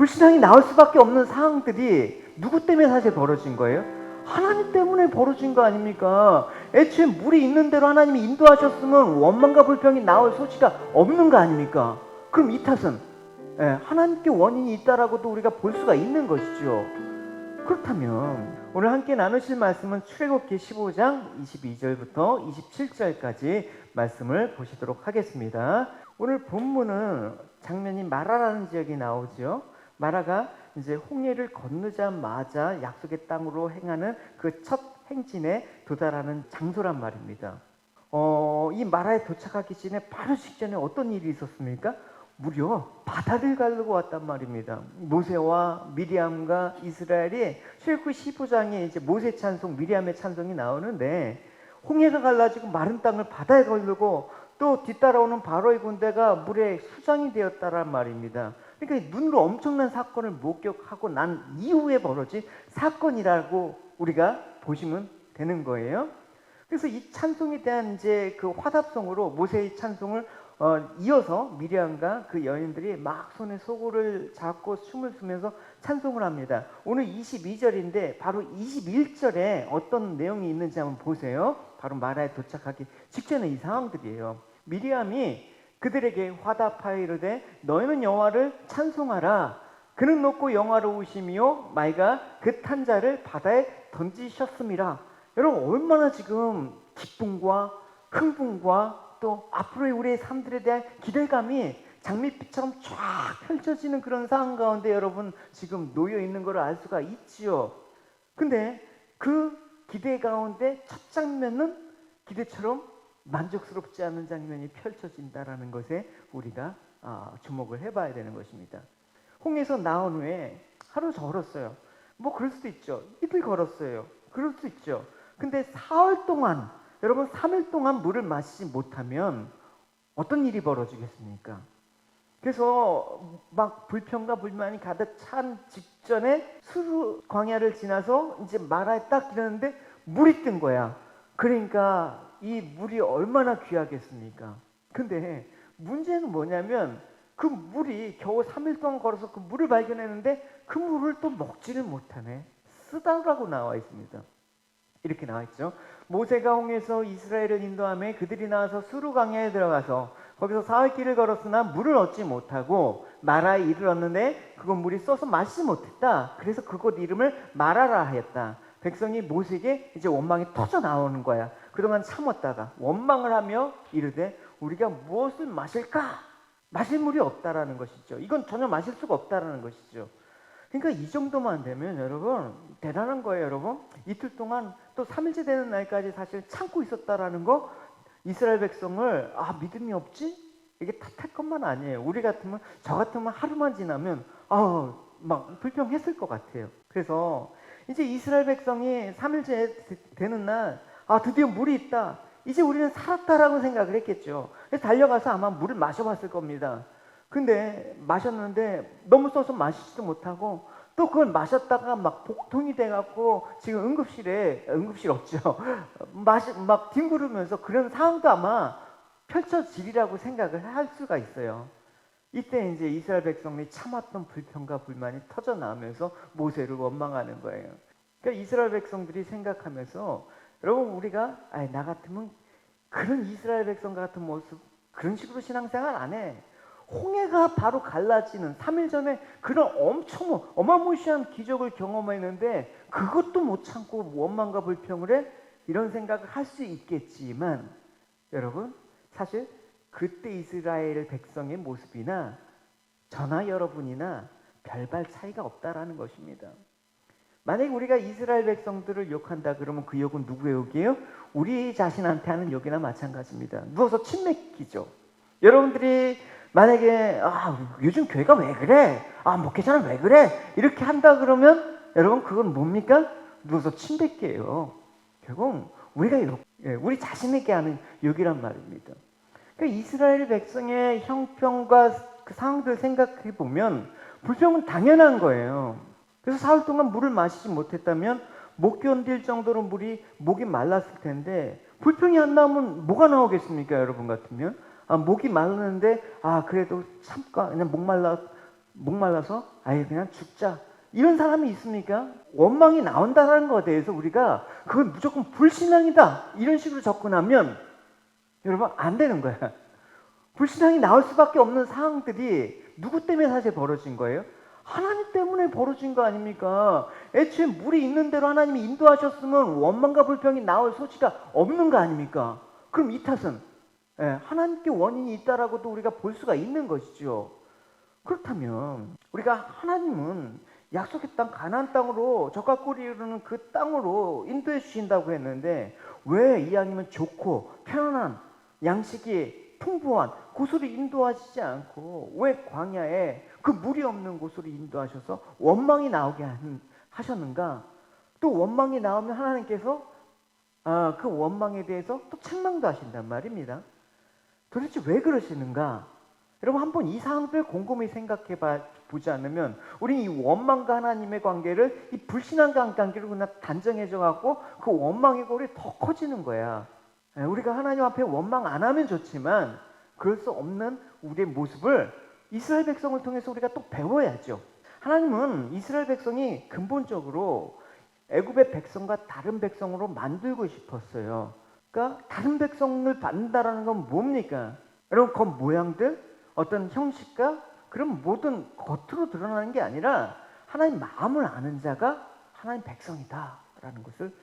불신앙이 나올 수밖에 없는 상황들이 누구 때문에 사실 벌어진 거예요? 하나님 때문에 벌어진 거 아닙니까? 애초에 물이 있는 대로 하나님이 인도하셨으면 원망과 불평이 나올 소지가 없는 거 아닙니까? 그럼 이 탓은 하나님께 원인이 있다라고도 우리가 볼 수가 있는 것이죠. 그렇다면 오늘 함께 나누실 말씀은 출애굽기 15장 22절부터 27절까지 말씀을 보시도록 하겠습니다. 오늘 본문은 장면이 마라라는 지역이 나오죠. 마라가 이제 홍해를 건너자마자 약속의 땅으로 행하는 그 첫 행진에 도달하는 장소란 말입니다. 이 마라에 도착하기 전에 바로 직전에 어떤 일이 있었습니까? 무려 바다를 가르고 왔단 말입니다. 모세와 미리암과 이스라엘이 출애굽기 15장에 이제 모세 찬송, 미리암의 찬송이 나오는데 홍해가 갈라지고 마른 땅을 바다에 걸르고 또 뒤따라오는 바로의 군대가 물에 수장이 되었다란 말입니다. 그러니까 눈으로 엄청난 사건을 목격하고 난 이후에 벌어진 사건이라고 우리가 보시면 되는 거예요. 그래서 이 찬송에 대한 이제 그 화답송으로 모세의 찬송을 이어서 미리암과 그 여인들이 막 손에 소고를 잡고 춤을 추면서 찬송을 합니다. 오늘 22절인데 바로 21절에 어떤 내용이 있는지 한번 보세요. 바로 마라에 도착하기 직전의 이 상황들이에요. 미리암이 그들에게 화답하여 이르되 너희는 여호와를 찬송하라. 그는 높고 영화로우시며 마이가 그 탄 자를 바다에 던지셨음이라. 여러분 얼마나 지금 기쁨과 흥분과 또 앞으로의 우리의 삶들에 대한 기대감이 장밋빛처럼 쫙 펼쳐지는 그런 상황 가운데 여러분 지금 놓여 있는 걸 알 수가 있지요. 근데 그 기대 가운데 첫 장면은 기대처럼 만족스럽지 않은 장면이 펼쳐진다라는 것에 우리가 주목을 해봐야 되는 것입니다. 홍해에서 나온 후에 하루 걸었어요. 뭐 그럴 수도 있죠. 이틀 걸었어요. 그럴 수 있죠. 근데 사흘 동안 여러분 3일 동안 물을 마시지 못하면 어떤 일이 벌어지겠습니까? 그래서 막 불평과 불만이 가득 찬 직전에 수르 광야를 지나서 이제 마라에 딱 이르는데 물이 뜬 거야. 그러니까 이 물이 얼마나 귀하겠습니까? 근데 문제는 뭐냐면 그 물이 겨우 3일 동안 걸어서 그 물을 발견했는데 그 물을 또 먹지를 못하네. 쓰다라고 나와 있습니다. 이렇게 나와 있죠. 모세가 홍해에서 이스라엘을 인도하며 그들이 나와서 수르 광야에 들어가서 거기서 사흘 길을 걸었으나 물을 얻지 못하고 마라에 이르렀는데 그곳 물이 써서 마시지 못했다. 그래서 그곳 이름을 마라라 하였다. 백성이 모세에게 이제 원망이 터져 나오는 거야. 그동안 참았다가 원망을 하며 이르되 우리가 무엇을 마실까? 마실 물이 없다라는 것이죠. 이건 전혀 마실 수가 없다라는 것이죠. 그러니까 이 정도만 되면 여러분 대단한 거예요. 여러분 이틀 동안 또 3일째 되는 날까지 사실 참고 있었다라는 거. 이스라엘 백성을 믿음이 없지? 이게 탓할 것만 아니에요. 우리 같으면 저 같으면 하루만 지나면 막 불평했을 것 같아요. 그래서 이제 이스라엘 백성이 3일째 되는 날 드디어 물이 있다. 이제 우리는 살았다라고 생각을 했겠죠. 그래서 달려가서 아마 물을 마셔봤을 겁니다. 근데 마셨는데 너무 써서 마시지도 못하고 또 그걸 마셨다가 막 복통이 돼갖고 지금 응급실 없죠. 막 뒹구르면서 그런 상황도 아마 펼쳐지리라고 생각을 할 수가 있어요. 이때 이제 이스라엘 백성이 참았던 불평과 불만이 터져 나오면서 모세를 원망하는 거예요. 그러니까 이스라엘 백성들이 생각하면서 여러분 우리가 나 같으면 그런 이스라엘 백성 같은 모습 그런 식으로 신앙생활 안 해. 홍해가 바로 갈라지는 3일 전에 그런 엄청 어마무시한 기적을 경험했는데 그것도 못 참고 원망과 불평을 해? 이런 생각을 할 수 있겠지만 여러분 사실 그때 이스라엘 백성의 모습이나 저나 여러분이나 별반 차이가 없다라는 것입니다. 만약에 우리가 이스라엘 백성들을 욕한다 그러면 그 욕은 누구의 욕이에요? 우리 자신한테 하는 욕이나 마찬가지입니다. 누워서 침 맺기죠. 여러분들이 만약에 요즘 교회가 왜 그래? 목회자는 왜 그래? 이렇게 한다 그러면 여러분 그건 뭡니까? 누워서 침 뱉기예요. 결국 우리가 우리 자신에게 하는 욕이란 말입니다. 그러니까 이스라엘 백성의 형편과 그 상황들을 생각해 보면 불평은 당연한 거예요. 그래서 사흘 동안 물을 마시지 못했다면 못 견딜 정도로 목이 말랐을 텐데 불평이 안 나오면 뭐가 나오겠습니까? 여러분 같으면 목이 마르는데 그래도 잠깐 그냥 목 말라 목말라서 아예 그냥 죽자. 이런 사람이 있습니까? 원망이 나온다는 것에 대해서 우리가 그건 무조건 불신앙이다. 이런 식으로 접근하면 여러분 안 되는 거야. 불신앙이 나올 수밖에 없는 상황들이 누구 때문에 사실 벌어진 거예요? 하나님 때문에 벌어진 거 아닙니까? 애초에 물이 있는 대로 하나님이 인도하셨으면 원망과 불평이 나올 소지가 없는 거 아닙니까? 그럼 이 탓은 하나님께 원인이 있다라고도 우리가 볼 수가 있는 것이죠. 그렇다면 우리가 하나님은 약속의 땅 가나안 땅으로 젖과 꿀이 흐르는 그 땅으로 인도해 주신다고 했는데 왜 이왕이면 좋고 편안한 양식이 풍부한 곳으로 인도하시지 않고 왜 광야에 그 물이 없는 곳으로 인도하셔서 원망이 나오게 하셨는가? 또 원망이 나오면 하나님께서 그 원망에 대해서 또 책망도 하신단 말입니다. 도대체 왜 그러시는가? 여러분 한번 이 사항들 곰곰이 생각해 보지 않으면 우리는 이 원망과 하나님의 관계를 이 불신앙과 관계로 그냥 단정해져 갖고 그 원망의 골이 더 커지는 거야. 우리가 하나님 앞에 원망 안 하면 좋지만 그럴 수 없는 우리의 모습을 이스라엘 백성을 통해서 우리가 또 배워야죠. 하나님은 이스라엘 백성이 근본적으로 애굽의 백성과 다른 백성으로 만들고 싶었어요. 그러니까 다른 백성을 받는다라는 건 뭡니까? 여러분 그 모양들, 어떤 형식과 그런 모든 겉으로 드러나는 게 아니라 하나님 마음을 아는 자가 하나님 백성이다라는 것을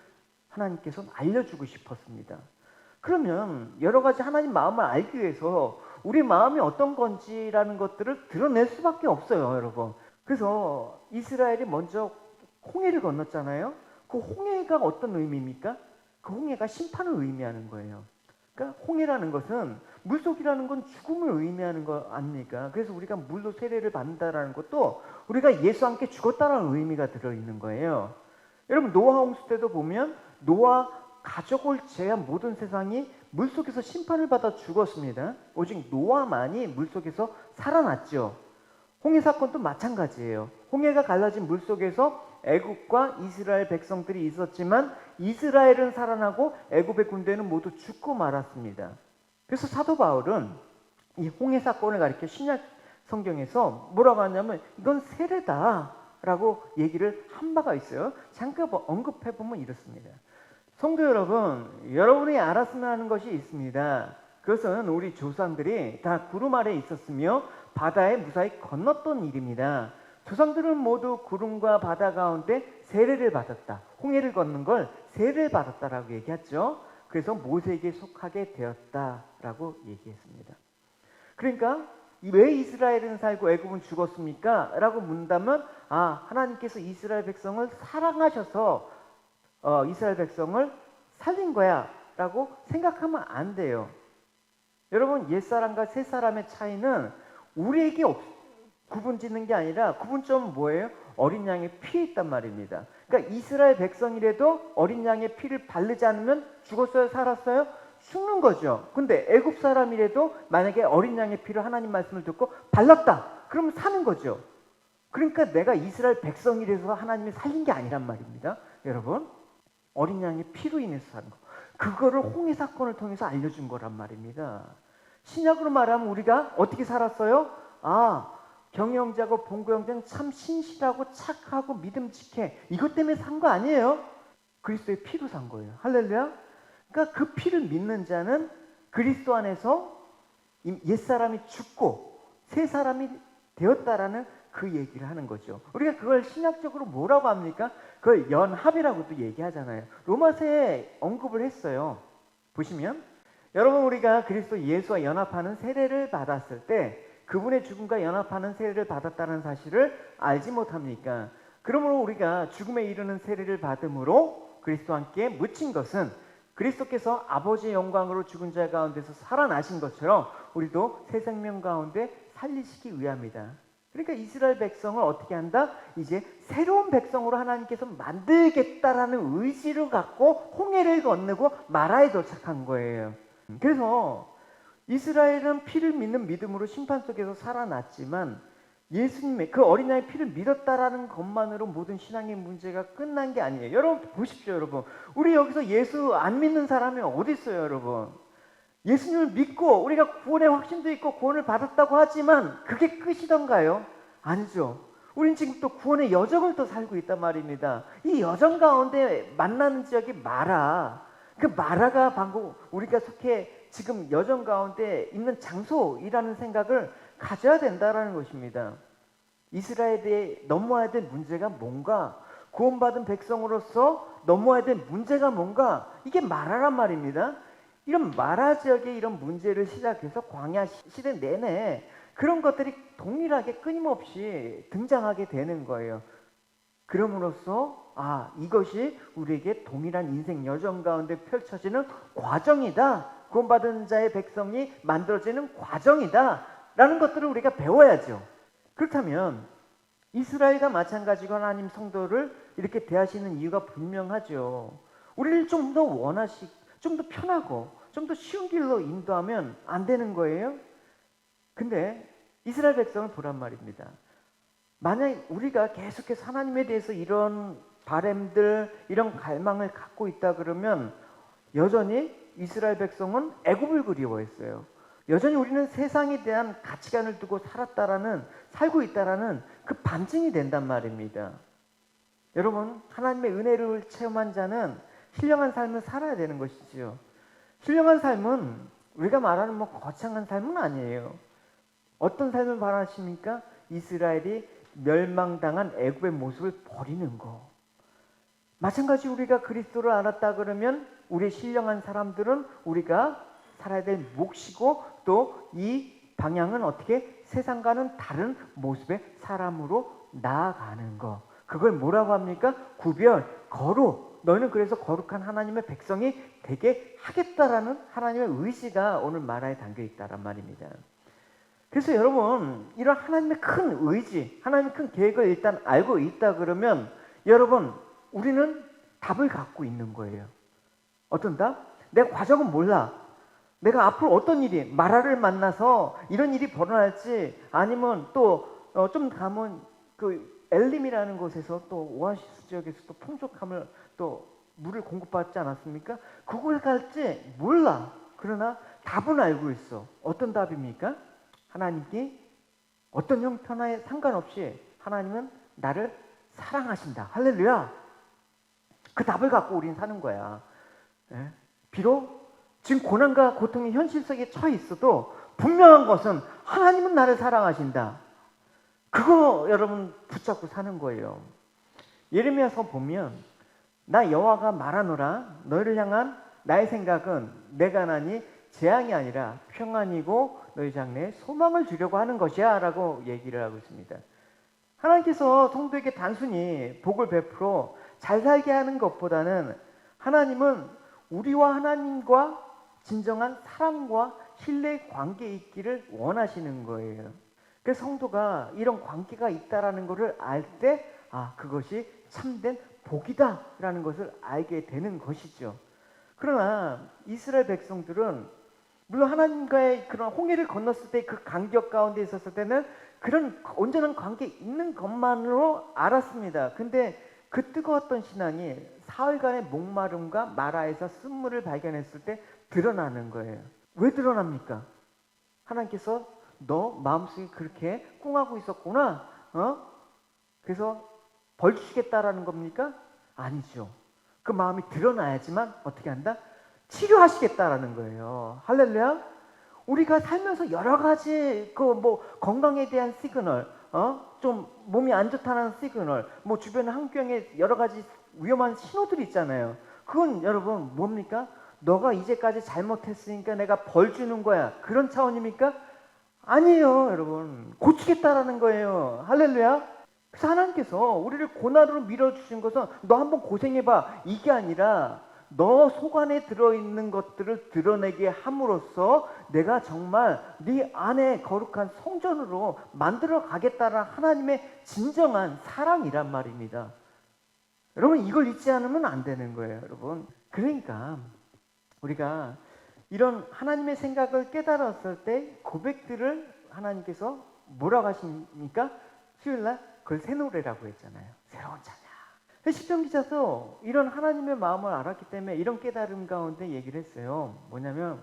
하나님께서 알려주고 싶었습니다. 그러면 여러 가지 하나님 마음을 알기 위해서 우리 마음이 어떤 건지라는 것들을 드러낼 수밖에 없어요, 여러분. 그래서 이스라엘이 먼저 홍해를 건넜잖아요. 그 홍해가 어떤 의미입니까? 그 홍해가 심판을 의미하는 거예요. 그러니까 홍해라는 것은 물속이라는 건 죽음을 의미하는 거 아닙니까? 그래서 우리가 물로 세례를 받는다라는 것도 우리가 예수와 함께 죽었다라는 의미가 들어있는 거예요. 여러분 노아 홍수 때도 보면 노아 가족을 제한 모든 세상이 물속에서 심판을 받아 죽었습니다. 오직 노아만이 물속에서 살아났죠. 홍해 사건도 마찬가지예요. 홍해가 갈라진 물속에서 애굽과 이스라엘 백성들이 있었지만 이스라엘은 살아나고 애굽의 군대는 모두 죽고 말았습니다. 그래서 사도 바울은 이 홍해 사건을 가리켜 신약 성경에서 뭐라고 하냐면 이건 세례다라고 얘기를 한 바가 있어요. 잠깐 언급해보면 이렇습니다. 성도 여러분, 여러분이 알았으면 하는 것이 있습니다. 그것은 우리 조상들이 다 구름 아래에 있었으며 바다에 무사히 건넜던 일입니다. 조상들은 모두 구름과 바다 가운데 세례를 받았다. 홍해를 걷는 걸 세례를 받았다라고 얘기했죠. 그래서 모세에게 속하게 되었다라고 얘기했습니다. 그러니까 왜 이스라엘은 살고 애굽은 죽었습니까? 라고 묻는다면 하나님께서 이스라엘 백성을 사랑하셔서 이스라엘 백성을 살린 거야 라고 생각하면 안 돼요. 여러분 옛사람과 새사람의 차이는 우리에게 구분 짓는 게 아니라 구분점은 뭐예요? 어린 양의 피에 있단 말입니다. 그러니까 이스라엘 백성이라도 어린 양의 피를 바르지 않으면 죽었어요? 살았어요? 죽는 거죠. 근데 애굽 사람이라도 만약에 어린 양의 피를 하나님 말씀을 듣고 발랐다. 그러면 사는 거죠. 그러니까 내가 이스라엘 백성이라서 하나님이 살린 게 아니란 말입니다. 여러분 어린 양의 피로 인해서 사는 거. 그거를 홍해 사건을 통해서 알려준 거란 말입니다. 신약으로 말하면 우리가 어떻게 살았어요? 경영자고 본고영자는 참 신실하고 착하고 믿음직해. 이것 때문에 산 거 아니에요. 그리스도의 피로 산 거예요. 할렐루야. 그러니까 그 피를 믿는 자는 그리스도 안에서 옛사람이 죽고 새 사람이 되었다라는 그 얘기를 하는 거죠. 우리가 그걸 신학적으로 뭐라고 합니까? 그걸 연합이라고도 얘기하잖아요. 로마서에 언급을 했어요. 보시면 여러분 우리가 그리스도 예수와 연합하는 세례를 받았을 때 그분의 죽음과 연합하는 세례를 받았다는 사실을 알지 못합니까? 그러므로 우리가 죽음에 이르는 세례를 받음으로 그리스도와 함께 묻힌 것은 그리스도께서 아버지의 영광으로 죽은 자 가운데서 살아나신 것처럼 우리도 새 생명 가운데 살리시기 위함이다. 그러니까 이스라엘 백성을 어떻게 한다? 이제 새로운 백성으로 하나님께서 만들겠다라는 의지를 갖고 홍해를 건너고 마라에 도착한 거예요. 그래서 이스라엘은 피를 믿는 믿음으로 심판 속에서 살아났지만 예수님의 그 어린 양의 피를 믿었다라는 것만으로 모든 신앙의 문제가 끝난 게 아니에요. 여러분 보십시오, 여러분. 우리 여기서 예수 안 믿는 사람이 어디 있어요, 여러분? 예수님을 믿고 우리가 구원의 확신도 있고 구원을 받았다고 하지만 그게 끝이던가요? 아니죠. 우린 지금 또 구원의 여정을 또 살고 있단 말입니다. 이 여정 가운데 만나는 지역이 마라. 그 마라가 방금 우리가 속해 지금 여정 가운데 있는 장소이라는 생각을 가져야 된다는 것입니다. 이스라엘에 넘어야 될 문제가 뭔가, 구원받은 백성으로서 넘어야 될 문제가 뭔가, 이게 마라란 말입니다. 이런 마라 지역의 이런 문제를 시작해서 광야 시대 내내 그런 것들이 동일하게 끊임없이 등장하게 되는 거예요. 그럼으로써 이것이 우리에게 동일한 인생 여정 가운데 펼쳐지는 과정이다. 구원받은 자의 백성이 만들어지는 과정이다. 라는 것들을 우리가 배워야죠. 그렇다면 이스라엘과 마찬가지로 하나님 성도를 이렇게 대하시는 이유가 분명하죠. 우리를 좀 더 좀 더 편하고 좀 더 쉬운 길로 인도하면 안 되는 거예요. 근데 이스라엘 백성을 보란 말입니다. 만약 우리가 계속해서 하나님에 대해서 이런 바램들, 이런 갈망을 갖고 있다 그러면 여전히 이스라엘 백성은 애굽을 그리워했어요. 여전히 우리는 세상에 대한 가치관을 두고 살고 있다라는 그 반증이 된단 말입니다. 여러분, 하나님의 은혜를 체험한 자는 신령한 삶을 살아야 되는 것이지요. 신령한 삶은 우리가 말하는 거창한 삶은 아니에요. 어떤 삶을 바라십니까? 이스라엘이 멸망당한 애굽의 모습을 버리는 거. 마찬가지 우리가 그리스도를 알았다 그러면 우리의 신령한 사람들은 우리가 살아야 될 몫이고 또 이 방향은 어떻게 세상과는 다른 모습의 사람으로 나아가는 거. 그걸 뭐라고 합니까? 구별, 거룩. 너희는 그래서 거룩한 하나님의 백성이 되게 하겠다라는 하나님의 의지가 오늘 마라에 담겨 있다란 말입니다. 그래서 여러분, 이런 하나님의 큰 의지, 하나님의 큰 계획을 일단 알고 있다 그러면 여러분, 우리는 답을 갖고 있는 거예요. 어떤 답? 내 과정은 몰라. 내가 앞으로 어떤 일이, 마라를 만나서 이런 일이 벌어날지, 아니면 또 좀 가면 그 엘림이라는 곳에서 또 오아시스 지역에서 또 풍족함을 또 물을 공급받지 않았습니까? 그걸 갈지 몰라. 그러나 답은 알고 있어. 어떤 답입니까? 하나님께 어떤 형편에 상관없이 하나님은 나를 사랑하신다. 할렐루야. 그 답을 갖고 우린 사는 거야. 비록 지금 고난과 고통의 현실 속에 처해 있어도 분명한 것은 하나님은 나를 사랑하신다. 그거 여러분 붙잡고 사는 거예요. 예레미야서 보면 나 여호와가 말하노라 너희를 향한 나의 생각은 내가 하나니 재앙이 아니라 평안이고 너희 장래에 소망을 주려고 하는 것이야 라고 얘기를 하고 있습니다. 하나님께서 성도에게 단순히 복을 베풀어 잘 살게 하는 것보다는 하나님은 우리와 하나님과 진정한 사랑과 신뢰의 관계에 있기를 원하시는 거예요. 그래서 성도가 이런 관계가 있다라는 것을 알 때 그것이 참된 복이다라는 것을 알게 되는 것이죠. 그러나 이스라엘 백성들은 물론 하나님과의 그런 홍해를 건넜을 때 그 간격 가운데 있었을 때는 그런 온전한 관계 있는 것만으로 알았습니다. 근데 그 뜨거웠던 신앙이 사흘간의 목마름과 마라에서 쓴물을 발견했을 때 드러나는 거예요. 왜 드러납니까? 하나님께서 너 마음속에 그렇게 꿍하고 있었구나. 그래서 벌 주시겠다라는 겁니까? 아니죠. 그 마음이 드러나야지만 어떻게 한다? 치료하시겠다라는 거예요. 할렐루야. 우리가 살면서 여러 가지 건강에 대한 시그널, 좀 몸이 안 좋다는 시그널, 주변 환경에 여러 가지 위험한 신호들이 있잖아요. 그건 여러분 뭡니까? 너가 이제까지 잘못했으니까 내가 벌 주는 거야. 그런 차원입니까? 아니에요, 여러분. 고치겠다라는 거예요. 할렐루야. 그래서 하나님께서 우리를 고난으로 밀어주신 것은 너 한번 고생해봐. 이게 아니라 너 속 안에 들어있는 것들을 드러내게 함으로써 내가 정말 네 안에 거룩한 성전으로 만들어 가겠다는 하나님의 진정한 사랑이란 말입니다. 여러분 이걸 잊지 않으면 안 되는 거예요, 여러분. 그러니까 우리가 이런 하나님의 생각을 깨달았을 때 고백들을 하나님께서 뭐라고 하십니까? 수요일날 그걸 새 노래라고 했잖아요. 새로운 찬양. 시편 기자도 이런 하나님의 마음을 알았기 때문에 이런 깨달음 가운데 얘기를 했어요. 뭐냐면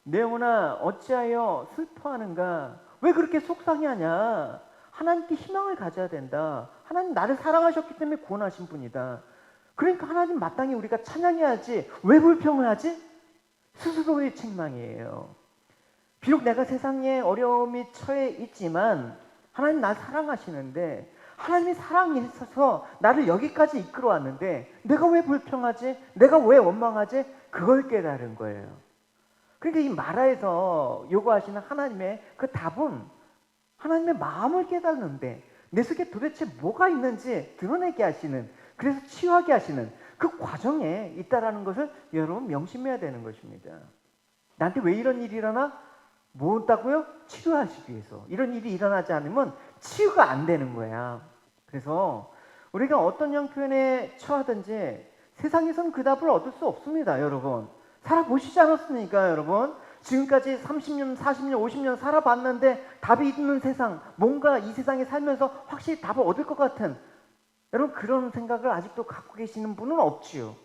내 영혼아 어찌하여 슬퍼하는가? 왜 그렇게 속상해하냐? 하나님께 희망을 가져야 된다. 하나님 나를 사랑하셨기 때문에 구원하신 분이다. 그러니까 하나님 마땅히 우리가 찬양해야지. 왜 불평을 하지? 스스로의 책망이에요. 비록 내가 세상에 어려움이 처해 있지만 하나님 날 사랑하시는데, 하나님이 사랑이 있어서 나를 여기까지 이끌어 왔는데 내가 왜 불평하지? 내가 왜 원망하지? 그걸 깨달은 거예요. 그러니까 이 마라에서 요구하시는 하나님의 그 답은 하나님의 마음을 깨닫는데 내 속에 도대체 뭐가 있는지 드러내게 하시는, 그래서 치유하게 하시는 그 과정에 있다라는 것을 여러분 명심해야 되는 것입니다. 나한테 왜 이런 일이 일어나? 뭐다고요? 치료하시기 위해서. 이런 일이 일어나지 않으면 치유가 안 되는 거야. 그래서 우리가 어떤 형편에 처하든지 세상에서는 그 답을 얻을 수 없습니다, 여러분. 살아보시지 않았습니까, 여러분? 지금까지 30년, 40년, 50년 살아봤는데 답이 있는 세상, 뭔가 이 세상에 살면서 확실히 답을 얻을 것 같은, 여러분 그런 생각을 아직도 갖고 계시는 분은 없지요.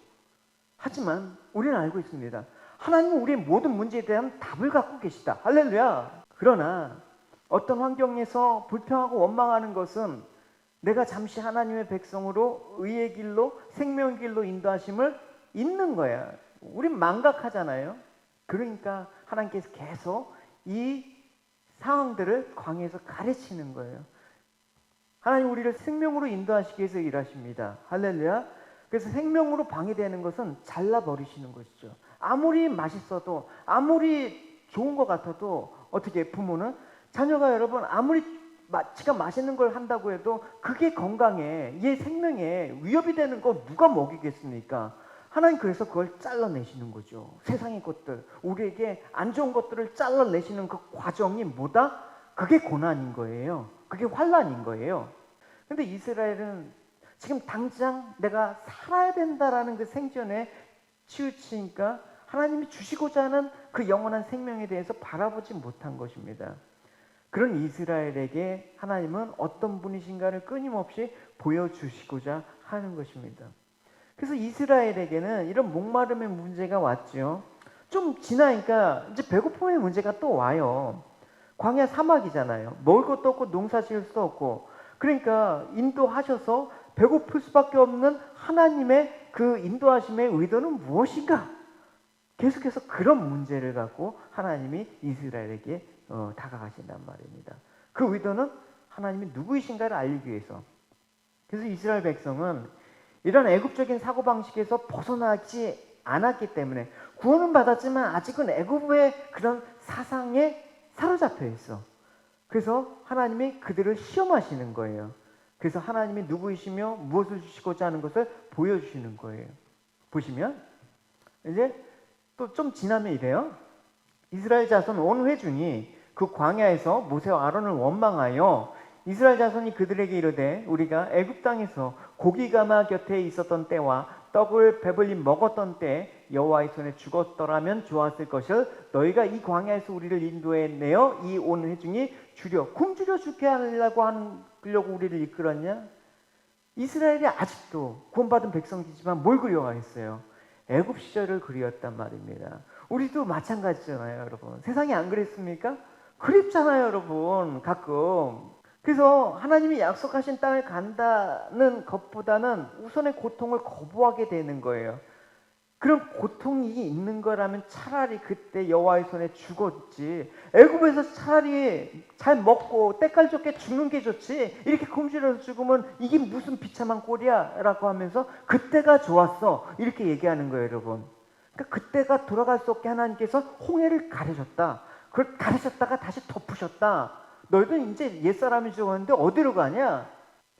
하지만 우리는 알고 있습니다. 하나님은 우리의 모든 문제에 대한 답을 갖고 계시다. 할렐루야. 그러나 어떤 환경에서 불평하고 원망하는 것은 내가 잠시 하나님의 백성으로 의의 길로 생명의 길로 인도하심을 잊는 거야. 우린 망각하잖아요. 그러니까 하나님께서 계속 이 상황들을 광야에서 가르치는 거예요. 하나님 우리를 생명으로 인도하시기 위해서 일하십니다. 할렐루야. 그래서 생명으로 방해되는 것은 잘라버리시는 것이죠. 아무리 맛있어도, 아무리 좋은 것 같아도, 어떻게 부모는 자녀가 여러분 아무리 지가 맛있는 걸 한다고 해도 그게 건강에, 얘 생명에 위협이 되는 거 누가 먹이겠습니까? 하나님 그래서 그걸 잘라내시는 거죠. 세상의 것들, 우리에게 안 좋은 것들을 잘라내시는 그 과정이 뭐다? 그게 고난인 거예요. 그게 환난인 거예요. 근데 이스라엘은 지금 당장 내가 살아야 된다라는 그 생존에 치우치니까 하나님이 주시고자 하는 그 영원한 생명에 대해서 바라보지 못한 것입니다. 그런 이스라엘에게 하나님은 어떤 분이신가를 끊임없이 보여주시고자 하는 것입니다. 그래서 이스라엘에게는 이런 목마름의 문제가 왔죠. 좀 지나니까 이제 배고픔의 문제가 또 와요. 광야 사막이잖아요. 먹을 것도 없고 농사 지을 수도 없고. 그러니까 인도하셔서 배고플 수밖에 없는 하나님의 그 인도하심의 의도는 무엇인가? 계속해서 그런 문제를 갖고 하나님이 이스라엘에게 다가가신단 말입니다. 그 의도는 하나님이 누구이신가를 알리기 위해서. 그래서 이스라엘 백성은 이런 애굽적인 사고방식에서 벗어나지 않았기 때문에 구원은 받았지만 아직은 애굽의 그런 사상에 사로잡혀 있어. 그래서 하나님이 그들을 시험하시는 거예요. 그래서 하나님이 누구이시며 무엇을 주시고자 하는 것을 보여주시는 거예요. 보시면 이제 또 좀 지나면 이래요. 이스라엘 자손 온 회중이 그 광야에서 모세와 아론을 원망하여 이스라엘 자손이 그들에게 이르되 우리가 애굽 땅에서 고기 가마 곁에 있었던 때와 떡을 배불리 먹었던 때 여호와의 손에 죽었더라면 좋았을 것을 너희가 이 광야에서 우리를 인도해 내어 이 온 회중이 굶주려 죽게 하려고 우리를 이끌었냐? 이스라엘이 아직도 구원받은 백성이지만 뭘 그리워하겠어요? 애굽 시절을 그리웠단 말입니다. 우리도 마찬가지잖아요, 여러분. 세상이 안 그랬습니까? 그립잖아요, 여러분. 가끔. 그래서 하나님이 약속하신 땅을 간다는 것보다는 우선의 고통을 거부하게 되는 거예요. 그런 고통이 있는 거라면 차라리 그때 여호와의 손에 죽었지, 애굽에서 차라리 잘 먹고 때깔 좋게 죽는 게 좋지, 이렇게 굶주려서 죽으면 이게 무슨 비참한 꼴이야 라고 하면서 그때가 좋았어 이렇게 얘기하는 거예요, 여러분. 그러니까 그때가 돌아갈 수 없게 하나님께서 홍해를 가르셨다. 그걸 가르셨다가 다시 덮으셨다. 너희도 이제 옛사람이 죽었는데 어디로 가냐?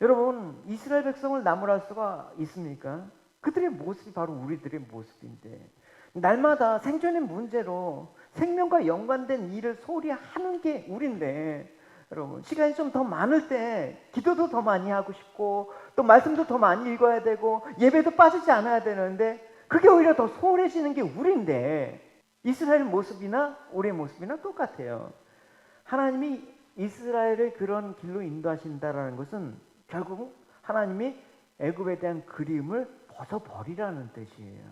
여러분, 이스라엘 백성을 나무랄 수가 있습니까? 그들의 모습이 바로 우리들의 모습인데, 날마다 생존의 문제로 생명과 연관된 일을 소홀히 하는 게 우리인데, 여러분 시간이 좀 더 많을 때 기도도 더 많이 하고 싶고 또 말씀도 더 많이 읽어야 되고 예배도 빠지지 않아야 되는데 그게 오히려 더 소홀해지는 게 우리인데, 이스라엘 모습이나 우리의 모습이나 똑같아요. 하나님이 이스라엘을 그런 길로 인도하신다라는 것은 결국 하나님이 애굽에 대한 그림을 벗어버리라는 뜻이에요.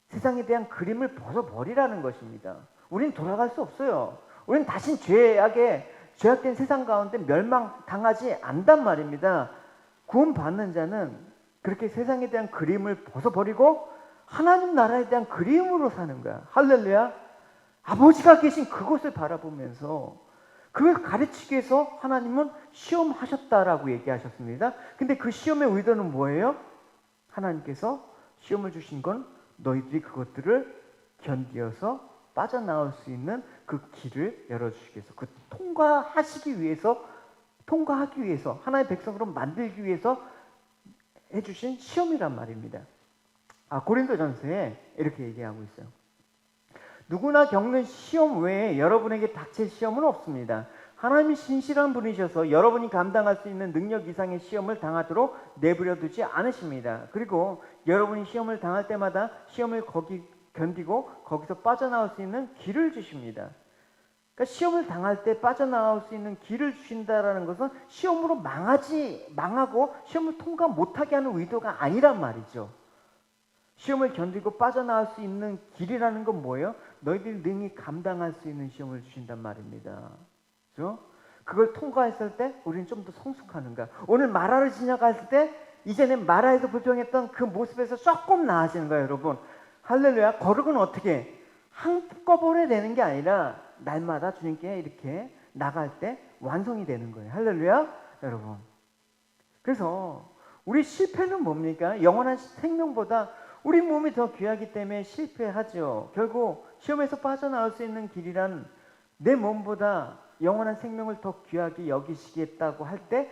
세상에 대한 그림을 벗어버리라는 것입니다. 우린 돌아갈 수 없어요. 우린 다신 죄악에 죄악된 세상 가운데 멸망당하지 않단 말입니다. 구원받는 자는 그렇게 세상에 대한 그림을 벗어버리고 하나님 나라에 대한 그림으로 사는 거야. 할렐루야. 아버지가 계신 그곳을 바라보면서 그걸 가르치기 위해서 하나님은 시험하셨다라고 얘기하셨습니다. 근데 그 시험의 의도는 뭐예요? 하나님께서 시험을 주신 건 너희들이 그것들을 견디어서 빠져나올 수 있는 그 길을 열어주시기 위해서, 그 통과하기 위해서 하나님의 백성으로 만들기 위해서 해주신 시험이란 말입니다. 고린도전서에 이렇게 얘기하고 있어요. 누구나 겪는 시험 외에 여러분에게 닥칠 시험은 없습니다. 하나님이 신실한 분이셔서 여러분이 감당할 수 있는 능력 이상의 시험을 당하도록 내버려 두지 않으십니다. 그리고 여러분이 시험을 당할 때마다 시험을 견디고 거기서 빠져나올 수 있는 길을 주십니다. 그러니까 시험을 당할 때 빠져나올 수 있는 길을 주신다라는 것은 시험으로 망하고 시험을 통과 못하게 하는 의도가 아니란 말이죠. 시험을 견디고 빠져나올 수 있는 길이라는 건 뭐예요? 너희들이 능히 감당할 수 있는 시험을 주신단 말입니다. 그렇죠? 그걸 통과했을 때 우리는 좀 더 성숙하는가. 오늘 마라를 지나갔을 때 이제는 마라에서 불평했던 그 모습에서 조금 나아지는 거예요, 여러분. 할렐루야. 거룩은 어떻게 한꺼번에 되는 게 아니라 날마다 주님께 이렇게 나갈 때 완성이 되는 거예요. 할렐루야, 여러분. 그래서 우리 실패는 뭡니까? 영원한 생명보다 우리 몸이 더 귀하기 때문에 실패하죠. 결국 시험에서 빠져나올 수 있는 길이란 내 몸보다 영원한 생명을 더 귀하게 여기시겠다고 할 때,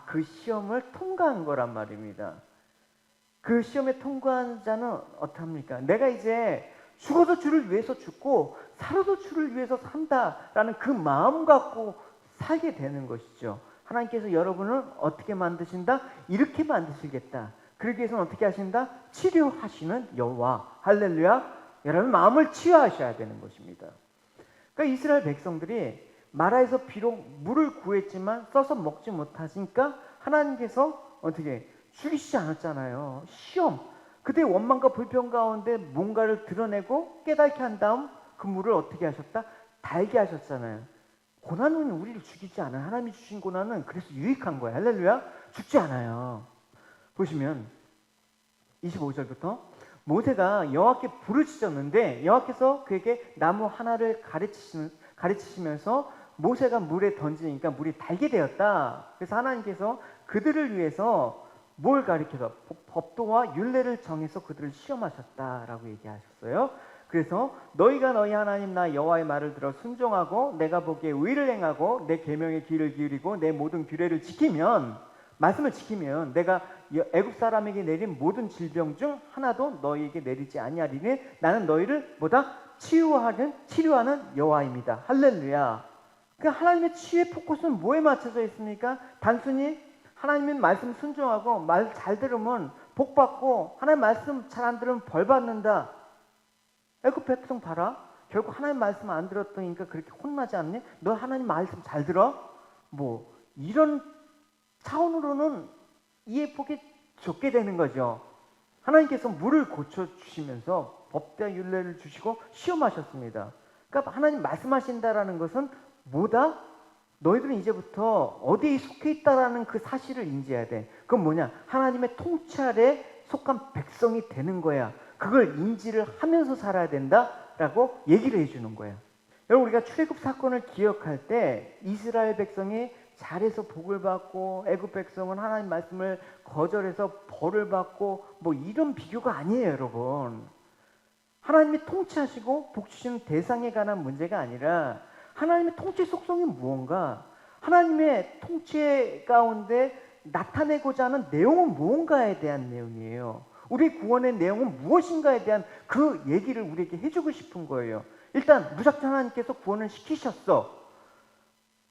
그 시험을 통과한 거란 말입니다. 그 시험에 통과한 자는 어떡합니까? 내가 이제 죽어도 주를 위해서 죽고 살아도 주를 위해서 산다라는 그 마음 갖고 살게 되는 것이죠. 하나님께서 여러분을 어떻게 만드신다? 이렇게 만드시겠다. 그러기 위해서는 어떻게 하신다? 치료하시는 여호와. 할렐루야. 여러분 마음을 치유하셔야 되는 것입니다. 그러니까 이스라엘 백성들이 마라에서 비록 물을 구했지만 써서 먹지 못하니까 하나님께서 어떻게 죽이시지 않았잖아요. 시험. 그때 원망과 불평 가운데 뭔가를 드러내고 깨닫게 한 다음 그 물을 어떻게 하셨다? 달게 하셨잖아요. 고난은 우리를 죽이지 않아요. 하나님이 주신 고난은 그래서 유익한 거예요. 할렐루야. 죽지 않아요. 보시면 25절부터 모세가 여호와께 부르짖었는데 여호와께서 그에게 나무 하나를 가르치시면서 모세가 물에 던지니까 물이 달게 되었다. 그래서 하나님께서 그들을 위해서 뭘 가르쳐서 법도와 율례를 정해서 그들을 시험하셨다라고 얘기하셨어요. 그래서 너희가 너희 하나님 나 여호와의 말을 들어 순종하고 내가 보기에 의를 행하고 내 계명에 귀를 기울이고 내 모든 규례를 지키면, 말씀을 지키면 내가 애굽 사람에게 내린 모든 질병 중 하나도 너희에게 내리지 아니하리니 나는 너희를 치료하는 여호와입니다. 할렐루야. 그러니까 하나님의 치유의 포커스는 뭐에 맞춰져 있습니까? 단순히 하나님의 말씀 순종하고 말 잘 들으면 복 받고 하나님 말씀 잘 안 들으면 벌 받는다. 애굽 백성 봐라. 결국 하나님 말씀 안 들었더니까 그렇게 혼나지 않니? 너 하나님 말씀 잘 들어? 이런 차원으로는 이해폭이 좁게 되는 거죠. 하나님께서 물을 고쳐주시면서 법대와 율례를 주시고 시험하셨습니다. 그러니까 하나님 말씀하신다라는 것은 뭐다? 너희들은 이제부터 어디에 속해 있다라는 그 사실을 인지해야 돼. 그건 뭐냐? 하나님의 통치 아래 속한 백성이 되는 거야. 그걸 인지를 하면서 살아야 된다라고 얘기를 해주는 거야. 여러분, 우리가 출애굽 사건을 기억할 때 이스라엘 백성이 잘해서 복을 받고 애굽 백성은 하나님 말씀을 거절해서 벌을 받고 이런 비교가 아니에요, 여러분. 하나님이 통치하시고 복 주시는 대상에 관한 문제가 아니라 하나님의 통치 속성이 무언가, 하나님의 통치 가운데 나타내고자 하는 내용은 무언가에 대한 내용이에요. 우리 구원의 내용은 무엇인가에 대한 그 얘기를 우리에게 해주고 싶은 거예요. 일단 무작정 하나님께서 구원을 시키셨어.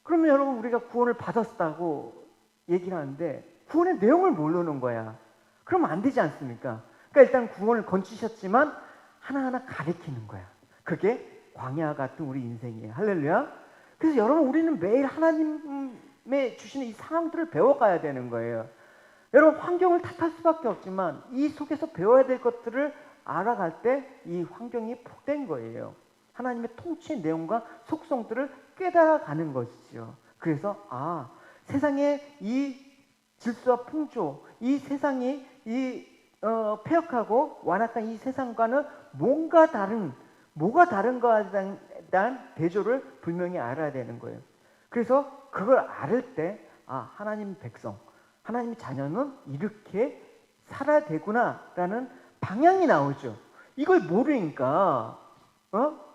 그러면 여러분 우리가 구원을 받았다고 얘기를 하는데 구원의 내용을 모르는 거야. 그러면 안 되지 않습니까? 그러니까 일단 구원을 건지셨지만 하나하나 가르치는 거야. 그게 광야 같은 우리 인생이에요. 할렐루야. 그래서 여러분 우리는 매일 하나님의 주시는 이 상황들을 배워가야 되는 거예요. 여러분 환경을 탓할 수밖에 없지만 이 속에서 배워야 될 것들을 알아갈 때 이 환경이 복된 거예요. 하나님의 통치의 내용과 속성들을 깨달아가는 것이죠. 그래서 세상에 이 질서와 풍조, 이 세상이 이 폐역하고 완악한 이 세상과는 뭐가 다른 거에 대한 대조를 분명히 알아야 되는 거예요. 그래서 그걸 알을 때 하나님 백성, 하나님 자녀는 이렇게 살아야 되구나라는 방향이 나오죠. 이걸 모르니까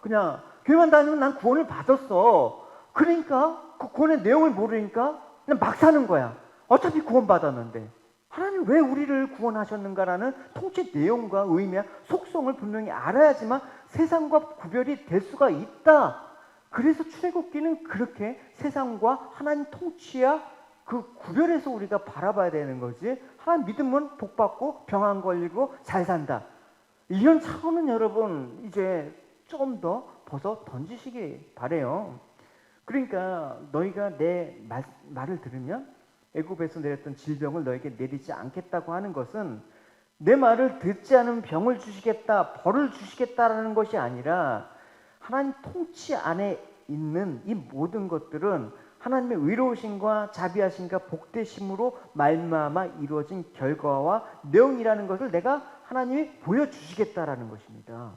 그냥 교회만 다니면 난 구원을 받았어. 그러니까 그 구원의 내용을 모르니까 그냥 막 사는 거야. 어차피 구원 받았는데 하나님 왜 우리를 구원하셨는가라는 통치 내용과 의미와 속성을 분명히 알아야지만 세상과 구별이 될 수가 있다. 그래서 출애굽기는 그렇게 세상과 하나님 통치와 그 구별해서 우리가 바라봐야 되는 거지. 하나님 믿으면 복 받고 병 안 걸리고 잘 산다. 이런 차원은 여러분 이제 좀 더 벗어 던지시기 바래요. 그러니까 너희가 내 말을 들으면 애굽에서 내렸던 질병을 너에게 내리지 않겠다고 하는 것은 내 말을 듣지 않으면 병을 주시겠다, 벌을 주시겠다라는 것이 아니라 하나님 통치 안에 있는 이 모든 것들은 하나님의 의로우심과 자비하심과 복되심으로 말미암아 이루어진 결과와 내용이라는 것을 내가 하나님이 보여주시겠다라는 것입니다.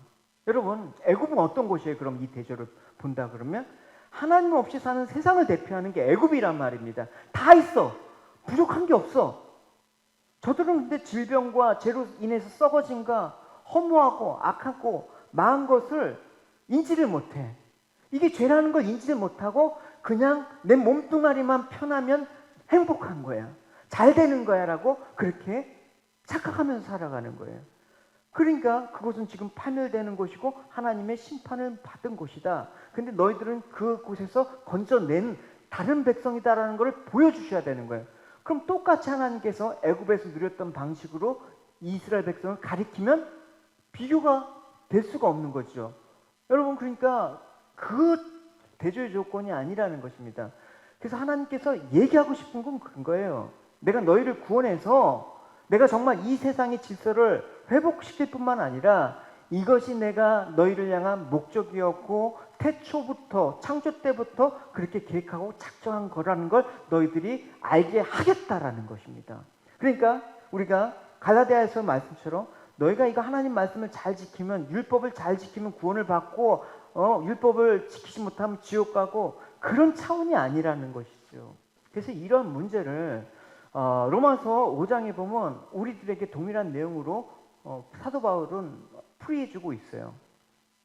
여러분, 애굽은 어떤 곳이에요? 그럼 이 대조를 본다 그러면 하나님 없이 사는 세상을 대표하는 게 애굽이란 말입니다. 다 있어. 부족한 게 없어. 저들은 근데 질병과 죄로 인해서 썩어진가 허무하고 악하고 망한 것을 인지를 못해. 이게 죄라는 걸 인지를 못하고 그냥 내 몸뚱아리만 편하면 행복한 거야. 잘 되는 거야 라고 그렇게 착각하면서 살아가는 거예요. 그러니까 그곳은 지금 파멸되는 곳이고 하나님의 심판을 받은 곳이다. 근데 너희들은 그곳에서 건져낸 다른 백성이다라는 것을 보여주셔야 되는 거예요. 그럼 똑같이 하나님께서 애굽에서 누렸던 방식으로 이스라엘 백성을 가리키면 비교가 될 수가 없는 거죠. 여러분, 그러니까 그 대조의 조건이 아니라는 것입니다. 그래서 하나님께서 얘기하고 싶은 건 그런 거예요. 내가 너희를 구원해서 내가 정말 이 세상의 질서를 회복시킬 뿐만 아니라 이것이 내가 너희를 향한 목적이었고 태초부터 창조 때부터 그렇게 계획하고 작정한 거라는 걸 너희들이 알게 하겠다라는 것입니다. 그러니까 우리가 갈라디아에서 말씀처럼 너희가 이거 하나님 말씀을 잘 지키면 율법을 잘 지키면 구원을 받고 율법을 지키지 못하면 지옥 가고 그런 차원이 아니라는 것이죠. 그래서 이런 문제를 로마서 5장에 보면 우리들에게 동일한 내용으로 사도 바울은 풀이해주고 있어요.